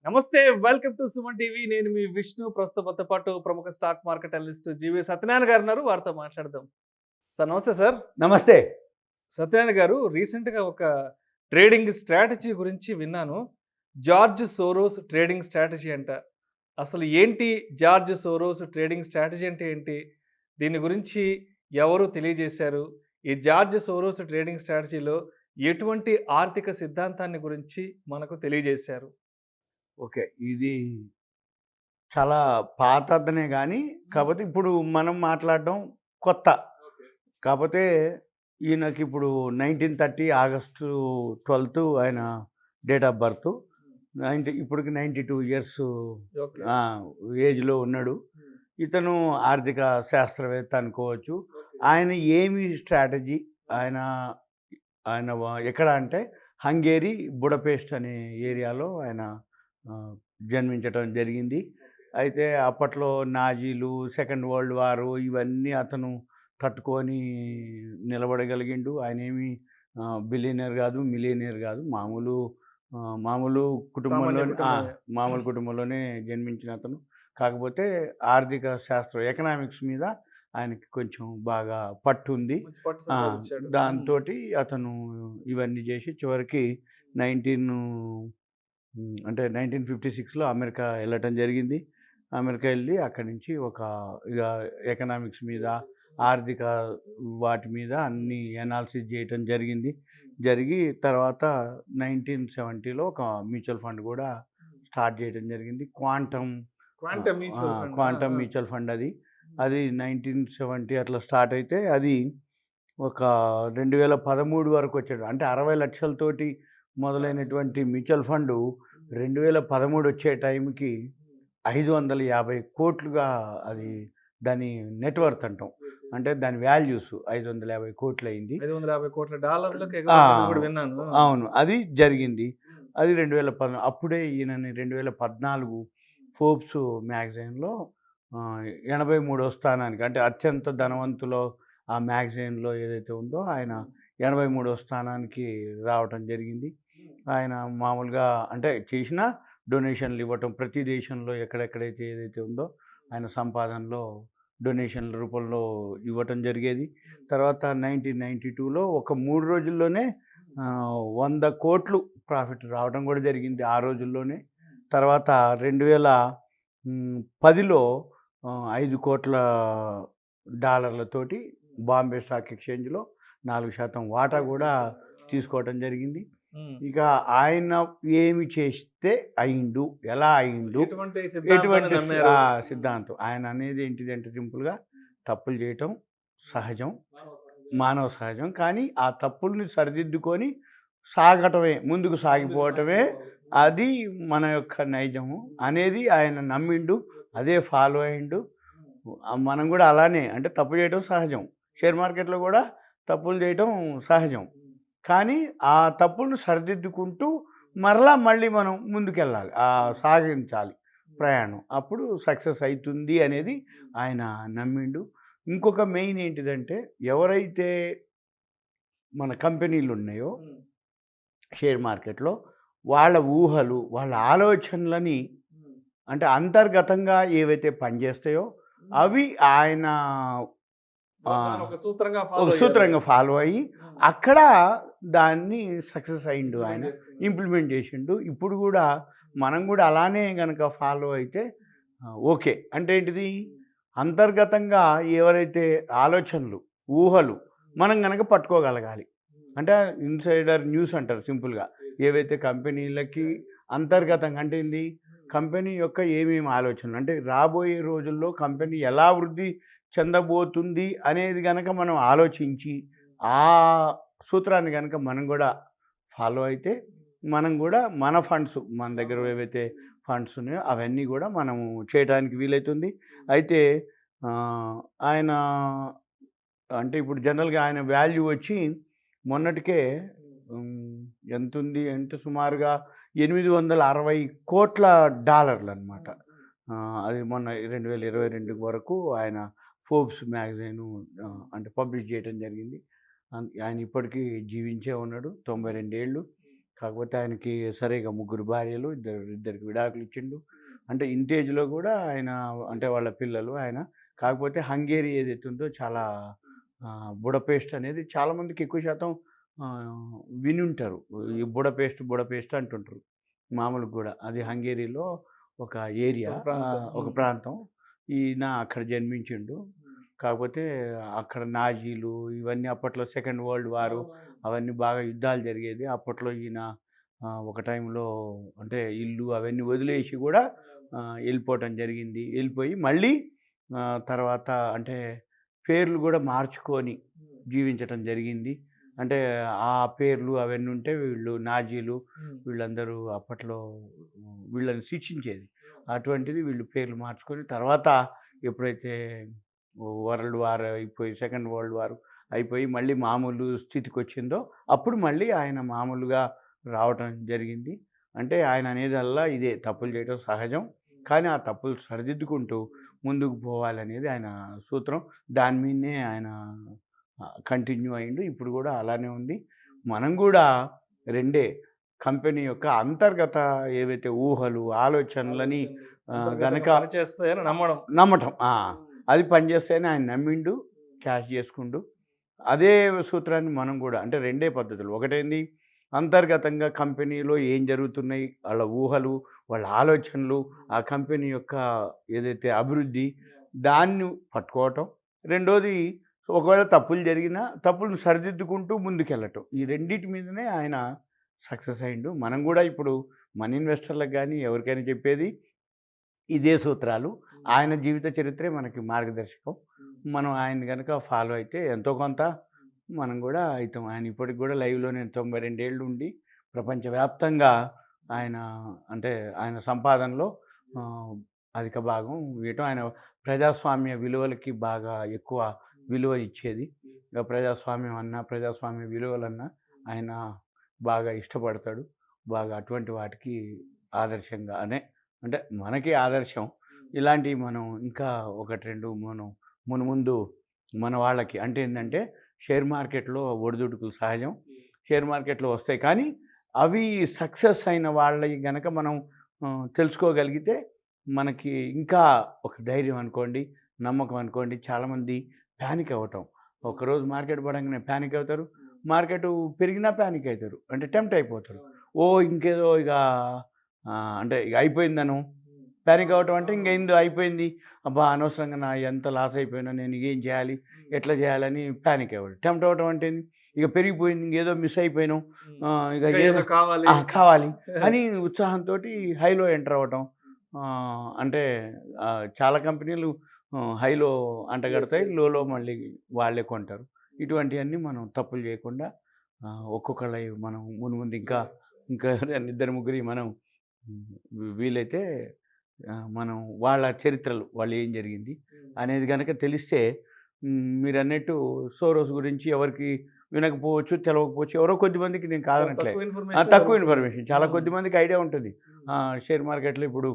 నమస్తే, welcome to Suman TV. నేను మీ విష్ణు. ప్రస్తుతంతో పాటు ప్రముఖ స్టాక్ మార్కెట్ అనలిస్ట్ జీవి సత్యనారాయణ గారు ఉన్నారు. వారితో మాట్లాడదాం. సార్ నమస్తే సార్. నమస్తే. సత్యనారాయణ గారు, రీసెంట్గా ఒక ట్రేడింగ్ స్ట్రాటజీ గురించి విన్నాను. జార్జ్ సోరోస్ ట్రేడింగ్ స్ట్రాటజీ అంట. అసలు ఏంటి జార్జ్ సోరోస్ ట్రేడింగ్ స్ట్రాటజీ అంటే ఏంటి? దీని గురించి ఎవరు తెలియజేశారు? ఈ జార్జ్ సోరోస్ ట్రేడింగ్ స్ట్రాటజీలో ఎటువంటి ఆర్థిక సిద్ధాంతాన్ని గురించి మనకు తెలియజేశారు? ఓకే. ఇది చాలా పాతదనే గానీ, కాపోతే ఇప్పుడు మనం మాట్లాడడం కొత్త. కాపోతే ఈయనకిప్పుడు 1930 ఆగస్టు 12 ఆయన డేట్ ఆఫ్ బర్త్. ఇప్పటికి 92 ఇయర్స్ ఓకే. ఏజ్‌లో ఉన్నాడు. ఇతను ఆర్థిక శాస్త్రవేత్త అనుకోవచ్చు. ఆయన ఏమి స్ట్రాటజీ ఆయన ఆయన ఎక్కడ అంటే హంగేరీ, బుడపెస్ట్ అనే ఏరియాలో ఆయన జన్మించటం జరిగింది. అయితే అప్పట్లో నాజీలు, సెకండ్ వరల్డ్ వారు ఇవన్నీ అతను తట్టుకొని నిలబడగలిగిండు. ఆయనేమి బిలియనర్ కాదు, మిలియనర్ కాదు. మామూలు కుటుంబంలోనే మామూలు కుటుంబంలోనే జన్మించిన అతను. కాకపోతే ఆర్థిక శాస్త్రం, ఎకనామిక్స్ మీద ఆయనకి కొంచెం బాగా పట్టు ఉంది. దాంతోటి అతను ఇవన్నీ చేసి చివరికి 1956లో అమెరికా వెళ్ళటం జరిగింది. అమెరికా వెళ్ళి అక్కడి నుంచి ఇక ఎకనామిక్స్ మీద, ఆర్థిక వాటి మీద అన్ని అనాలిసిస్ చేయటం జరిగి తర్వాత 1970లో ఒక మ్యూచువల్ ఫండ్ కూడా స్టార్ట్ చేయడం జరిగింది. క్వాంటమ్ మ్యూచువల్ ఫండ్ అది 1970 అట్లా స్టార్ట్ అయితే అది ఒక 2013 వరకు వచ్చాడు. అంటే 60 లక్షలతోటి మొదలైనటువంటి మ్యూచువల్ ఫండు 2013 వచ్చే టైంకి 550 కోట్లుగా అది దాని నెట్వర్త్ అంటాం. అంటే దాని వాల్యూస్ 550 కోట్లు అయింది. 550 కోట్ల డాలర్లకు విన్నాను. అవును, అది జరిగింది. అది 2014. అప్పుడే ఈయనని 2014 ఫోర్బ్స్ మ్యాగజైన్లో 83వ స్థానానికి, అంటే అత్యంత ధనవంతులో ఆ మ్యాగజైన్లో ఏదైతే ఉందో ఆయన 83వ స్థానానికి రావటం జరిగింది. ఆయన మామూలుగా అంటే చేసిన డొనేషన్లు ఇవ్వటం, ప్రతి దేశంలో ఎక్కడెక్కడైతే ఏదైతే ఉందో ఆయన సంపాదనలో డొనేషన్ల రూపంలో ఇవ్వటం జరిగేది. తర్వాత 1992లో ఒక 3 రోజుల్లోనే 100 కోట్లు ప్రాఫిట్ రావడం కూడా జరిగింది ఆ రోజుల్లోనే. తర్వాత 2010లో 5 కోట్ల డాలర్లతోటి బాంబే స్టాక్ ఎక్స్చేంజ్లో 4% వాటా కూడా తీసుకోవటం జరిగింది. ఇక ఆయన ఏమి చేస్తే అయిండు, ఎలా అయిండు, ఎటువంటి సిద్ధాంతం ఆయన అనేది ఏంటిదంటే సింపుల్గా తప్పులు చేయటం సహజం, మానవ సహజం. కానీ ఆ తప్పుల్ని సరిదిద్దుకొని ముందుకు సాగిపోవటమే అది మన యొక్క నైజము అనేది ఆయన నమ్మిండు, అదే ఫాలో అయిండు. మనం కూడా అలానే, అంటే తప్పు చేయటం సహజం, షేర్ మార్కెట్లో కూడా తప్పులు చేయటం సహజం. కానీ ఆ తప్పులను సరిదిద్దుకుంటూ మళ్ళీ మనం ముందుకెళ్ళాలి, సాగించాలి ప్రయాణం. అప్పుడు సక్సెస్ అవుతుంది అనేది ఆయన నమ్మిండు. ఇంకొక మెయిన్ ఏంటిదంటే, ఎవరైతే మన కంపెనీలు ఉన్నాయో షేర్ మార్కెట్లో వాళ్ళ ఊహలు, వాళ్ళ ఆలోచనలని, అంటే అంతర్గతంగా ఏవైతే పనిచేస్తాయో అవి ఆయన ఒక సూత్రంగా ఫాలో అయ్యి అక్కడ దాన్ని సక్సెస్ అయ్యిండు, ఆయన ఇంప్లిమెంట్ చేసిండు. ఇప్పుడు కూడా మనం కూడా అలానే కనుక ఫాలో అయితే ఓకే. అంటే ఏంటిది, అంతర్గతంగా ఎవరైతే ఆలోచనలు, ఊహలు మనం కనుక పట్టుకోగలగాలి. అంటే ఇన్సైడర్ న్యూస్ అంటారు సింపుల్గా. ఏవైతే కంపెనీలకి అంతర్గతంగా, అంటే ఏంది, కంపెనీ యొక్క ఏమేమి ఆలోచనలు, అంటే రాబోయే రోజుల్లో కంపెనీ ఎలా వృద్ధి చెందబోతుంది అనేది కనుక మనం ఆలోచించి ఆ సూత్రాన్ని కనుక మనం కూడా ఫాలో అయితే మనం కూడా మన ఫండ్స్, మన దగ్గర ఏవైతే ఫండ్స్ ఉన్నాయో అవన్నీ కూడా మనము చేయడానికి వీలవుతుంది. అయితే ఆయన అంటే ఇప్పుడు జనరల్గా ఆయన వాల్యూ వచ్చి మొన్నటికే ఎంత ఉంది అంటే సుమారుగా 860 కోట్ల డాలర్లు అనమాట. అది మొన్న 2022 వరకు ఆయన ఫోర్బ్స్ మ్యాగజైను అంటే పబ్లిష్ చేయడం జరిగింది. ఆయన ఇప్పటికీ జీవించే ఉన్నాడు, 92 ఏళ్ళు. కాకపోతే ఆయనకి సరిగా 3 భార్యలు, ఇద్దరికి విడాకులు ఇచ్చిండు. అంటే ఇంటేజ్‌లో కూడా ఆయన అంటే వాళ్ళ పిల్లలు ఆయన. కాకపోతే హంగేరి ఏదైతే ఉందో చాలా బుడపేస్ట్ అనేది చాలామందికి ఎక్కువ శాతం వినుంటారు. ఈ బుడపేస్ట్ అంటుంటారు. మామూలుగా గూడా. అది హంగేరీలో ఒక ఏరియా, ఒక ప్రాంతం. ఒక ప్రాంతం. ఈయన అక్కడ జన్మించిండు. కాకపోతే అక్కడ నాజీలు ఇవన్నీ అప్పట్లో సెకండ్ వరల్డ్ వారు అవన్నీ బాగా యుద్ధాలు జరిగేది. అప్పట్లో ఈయన ఒక టైంలో అంటే ఇల్లు అవన్నీ వదిలేసి కూడా వెళ్ళిపోవటం జరిగింది. వెళ్ళిపోయి మళ్ళీ తర్వాత అంటే పేర్లు కూడా మార్చుకొని జీవించటం జరిగింది. అంటే ఆ పేర్లు అవన్నీ ఉంటే వీళ్ళు నాజీలు వీళ్ళందరూ అప్పట్లో వీళ్ళని శిక్షించేది. అటువంటిది వీళ్ళు పేర్లు మార్చుకొని తర్వాత ఎప్పుడైతే వరల్డ్ వార్ అయిపోయి సెకండ్ వరల్డ్ వార్ అయిపోయి మళ్ళీ మామూలు స్థితికొచ్చిందో అప్పుడు మళ్ళీ ఆయన మామూలుగా రావటం జరిగింది. అంటే ఆయన అనేదల్లా ఇదే తప్పులు చేయడం సహజం. కానీ ఆ తప్పులు సరిదిద్దుకుంటూ ముందుకు పోవాలనేది ఆయన సూత్రం. దాని మీదనే ఆయన కంటిన్యూ అయ్యిండు. ఇప్పుడు కూడా అలానే ఉంది. మనం కూడా రెండే కంపెనీ యొక్క అంతర్గత ఏవైతే ఊహలు, ఆలోచనలని గనక పనిచేస్తాయని నమ్మటం. అది పనిచేస్తాయని ఆయన నమ్మిండు, క్యాష్ చేసుకుండు. అదే సూత్రాన్ని మనం కూడా అంటే రెండే పద్ధతులు. ఒకటేంది అంతర్గతంగా కంపెనీలో ఏం జరుగుతున్నాయి, వాళ్ళ ఊహలు, వాళ్ళ ఆలోచనలు, ఆ కంపెనీ యొక్క ఏదైతే అభివృద్ధి దాన్ని పట్టుకోవటం. రెండోది ఒకవేళ తప్పులు జరిగినా తప్పులను సరిదిద్దుకుంటూ ముందుకెళ్ళటం. ఈ రెండిటి మీదనే ఆయన సక్సెస్ అయ్యిండు. మనం కూడా ఇప్పుడు మన ఇన్వెస్టర్లకు కానీ ఎవరికైనా చెప్పేది ఇదే సూత్రాలు. ఆయన జీవిత చరిత్రే మనకి మార్గదర్శకం. మనం ఆయన్ని కనుక ఫాలో అయితే ఎంతో కొంత మనం కూడా అవుతాం. ఆయన ఇప్పటికి కూడా లైవ్‌లోనే 92 ఏళ్ళు ఉండి ప్రపంచవ్యాప్తంగా ఆయన అంటే ఆయన సంపాదనలో అధిక భాగం ఇవ్వటం. ఆయన ప్రజాస్వామ్య విలువలకి బాగా ఎక్కువ విలువ ఇచ్చేది. ఇక ప్రజాస్వామ్యం అన్నా, ప్రజాస్వామ్య విలువలన్నా ఆయన బాగా ఇష్టపడతాడు. బాగా అటువంటి వాటికి ఆదర్శంగా అంటే మనకి ఆదర్శం. ఇలాంటివి మనం ఇంకా 1, 2 మనం మునుముందు మన వాళ్ళకి అంటే ఏంటంటే షేర్ మార్కెట్లో ఒడిదుడుకులు సహజం. షేర్ మార్కెట్లో వస్తాయి. కానీ అవి సక్సెస్ అయిన వాళ్ళవి గనక మనం తెలుసుకోగలిగితే మనకి ఇంకా ఒక ధైర్యం అనుకోండి, నమ్మకం అనుకోండి. చాలామంది ప్యానిక్ అవ్వటం. ఒకరోజు మార్కెట్ పడంగానే ప్యానిక్ అవుతారు. మార్కెట్ పెరిగినా ప్యానిక్ అవుతారు. అంటే టెంప్ట్ అయిపోతారు. ఇంకేదో ఇక అంటే ఇక అయిపోయిందను ప్యానిక్ అవ్వటం అంటే ఇంకేందో అయిపోయింది. అబ్బా అనవసరంగా నా ఎంత లాస్ అయిపోయినా నేను ఏం చేయాలి, ఎట్లా చేయాలని ప్యానిక్ అవ్వడం. టెంప్ట్ అవ్వటం అంటే ఇక పెరిగిపోయింది, ఇంకేదో మిస్ అయిపోయినాం, ఇక ఏదో కావాలి అని ఉత్సాహంతో హైలో ఎంటర్ అవ్వటం. అంటే చాలా కంపెనీలు హైలో అంటగడతాయి, లోలో మళ్ళీ వాళ్ళే కొంటారు. ఇటువంటివన్నీ మనం తప్పులు చేయకుండా ఒక్కొక్కళ్ళ మనం ముందు ఇంకా 2, 3 మనం వీలైతే మనం వాళ్ళ చరిత్రలు వాళ్ళు ఏం జరిగింది అనేది కనుక తెలిస్తే మీరన్నట్టు సోరోస్ గురించి ఎవరికి వినకపోవచ్చు, తెలవకపోవచ్చు. ఎవరో కొద్దిమందికి నేను కాదనట్లే, తక్కువ ఇన్ఫర్మేషన్ చాలా కొద్దిమందికి ఐడియా ఉంటుంది. షేర్ మార్కెట్లో ఇప్పుడు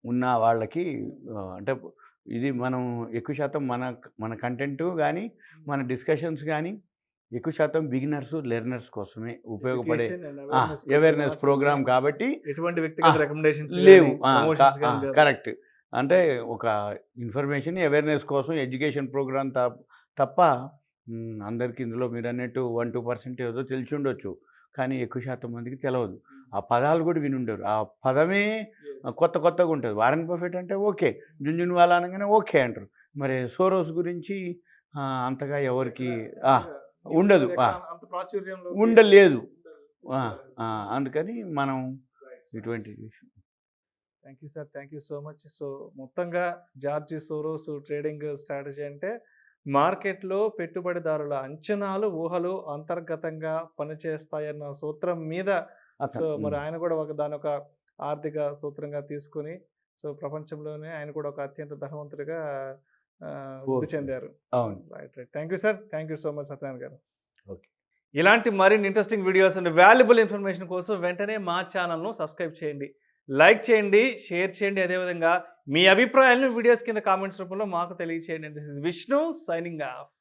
ఉన్న వాళ్ళకి అంటే ఇది మనం ఎక్కువ శాతం మన కంటెంటు కానీ మన డిస్కషన్స్ కానీ ఎక్కువ శాతం బిగినర్స్, లెర్నర్స్ కోసమే ఉపయోగపడే అవేర్నెస్ ప్రోగ్రామ్ కాబట్టి ఎటువంటి వ్యక్తిగత రికమెండేషన్స్ లేవు. కరెక్ట్. అంటే ఒక ఇన్ఫర్మేషన్ అవేర్నెస్ కోసం ఎడ్యుకేషన్ ప్రోగ్రామ్ తప్ప అందరికీ ఇందులో మీరు అన్నట్టు 1-2% ఏదో తెలిసి ఉండొచ్చు. కానీ ఎక్కువ శాతం మందికి తెలియదు. ఆ పదాలు కూడా వినుండరు. ఆ పదమే కొత్తగా ఉంటుంది. వారెన్ బఫెట్ అంటే ఓకే, జుంజున్వాలా అనగానే ఓకే అంటారు. మరి సోరోస్ గురించి అంతగా ఎవరికి ఉండదు, ఉండలేదు. అందుకని మనం ఇటువంటి విషయం. Thank you sir, thank you so much. So మొత్తంగా జార్జ్ సోరోస్ ట్రేడింగ్ స్ట్రాటజీ అంటే మార్కెట్లో పెట్టుబడిదారుల అంచనాలు, ఊహలు అంతర్గతంగా పనిచేస్తాయన్న సూత్రం మీద సో మరి ఆయన కూడా దాని ఒక ఆర్థిక సూత్రంగా తీసుకొని సో ప్రపంచంలోనే ఆయన కూడా ఒక అత్యంత ధనవంతుడిగా వృద్ధి చెందారు. అవును. Right. Thank you sir, thank you so much Satyanarayana గారు. ఓకే. ఇలాంటి మరిన్ని interesting videos and valuable information కోసం వెంటనే మా ఛానల్ను సబ్స్క్రైబ్ చేయండి, లైక్ చేయండి, షేర్ చేయండి. అదేవిధంగా మీ అభిప్రాయాలను వీడియోస్ కింద కామెంట్స్ రూపంలో మాకు తెలియచేయండి. This is Vishnu signing off.